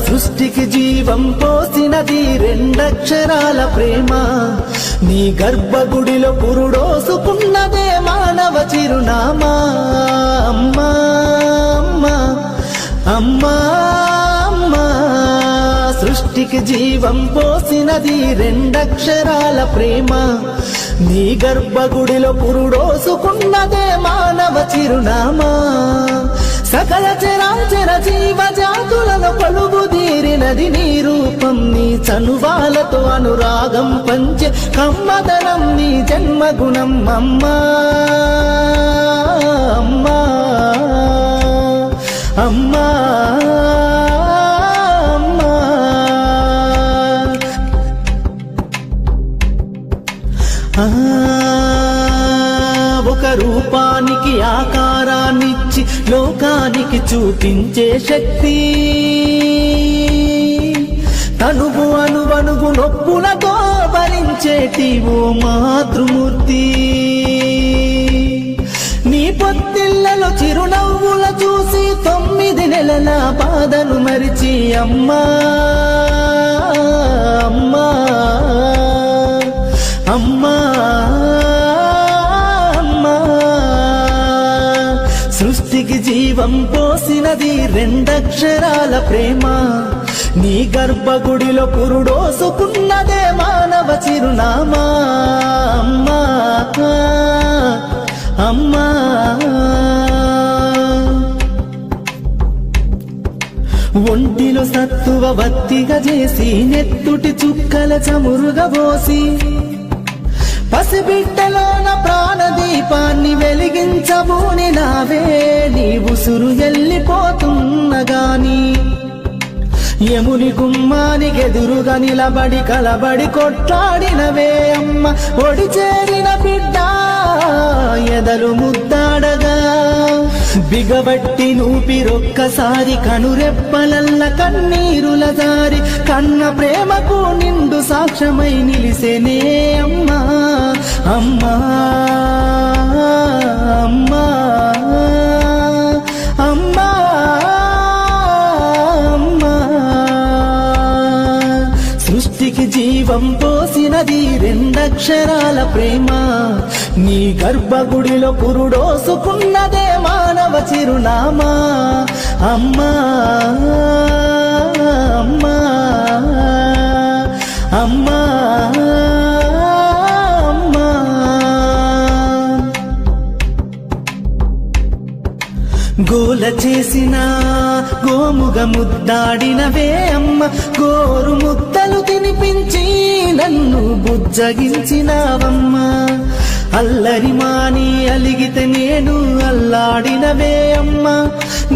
సృష్టికి జీవం పోసినది రెండక్షరాల ప్రేమ. నీ గర్భగుడిలో పురుడోసుకున్నదే మానవ చిరునామా. అమ్మా అమ్మా అమ్మా అమ్మా, సృష్టికి జీవం పోసినది రెండక్షరాల ప్రేమ. నీ గర్భగుడిలో పురుడోసుకున్నదే మానవ చిరునామా. సకల చరాచర జీవ జాతులను కొలువుదీరినది నీ రూపం. నీ చనువాలతో అనురాగం పంచే కమ్మదనం నీ జన్మగుణం. అమ్మా అమ్మా అమ్మా ఒక రూపానికి ఆకారాన్నిచ్చి లోకానికి చూపించే శక్తి. తనువు అనువనువు నొప్పులతో భరించేటి ఓ మాతృమూర్తి. నీ పొత్తిళ్లలో చిరునవ్వుల చూసి 9 నెలల బాధను మరిచి అమ్మా అమ్మా అమ్మా అమ్మా, సృష్టికి జీవం పోసినది రెండక్షరాల ప్రేమ. నీ గర్భగుడిలో పురుడోసుకున్నదే మానవ చిరునామా. అమ్మా అమ్మా, ఒంటిలో సత్తువ వత్తిగా చేసి నెత్తుటి చుక్కల చమురుగా పోసి పసిబిడ్డలోన ప్రాణదీపాన్ని వెలిగించబూని నావే. నీ ఉసురు వెళ్ళిపోతున్నగాని యముని గుమ్మానికెదురుగా నిలబడి కలబడి కొట్లాడినవే అమ్మ. ఒడి చేరిన బిడ్డ ఎదలు ముద్దాడగా బిగబట్టి నూపిరొక్కసారి కనురెప్పలల్ల కన్నీరుల జారి కన్న ప్రేమకు నిండు సాక్ష్యమై నిలిసేనే అమ్మా అమ్మా అమ్మా అమ్మా అమ్మా, సృష్టికి జీవం పోసినది రెండక్షరాల ప్రేమ. నీ గర్భగుడిలో పురుడోసుకున్నదే మానవ చిరునామా. అమ్మా అమ్మా అమ్మా అమ్మా, గోల చేసిన గోముగ ముద్దాడినవే అమ్మ. గోరు ముద్దలు తినిపించి నన్ను బుజ్జగించినావమ్మా. అల్లరి మాని అలిగితే నేను అల్లాడినవే అమ్మా.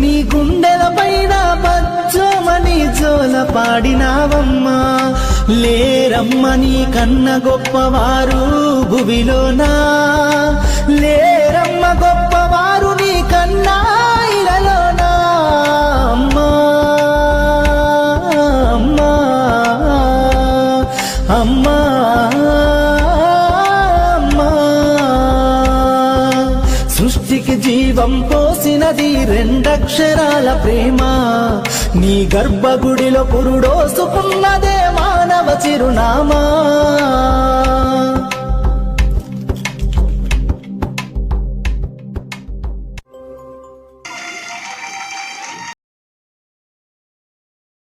నీ గుండెల పైన బజ్జోమని జోల పాడినావమ్మా. లేరమ్మ నీ కన్న గొప్పవారు భువిలోనా. లేరమ్మ గొప్పవారు నీ కన్నా ఇలలోనా. అమ్మా అమ్మా అమ్మా అమ్మా, సృష్టికి జీవం పోసినది రెండక్షరాల ప్రేమ. నీ గర్భగుడిలో పురుడోసుకున్నదే మానవ చిరునామా.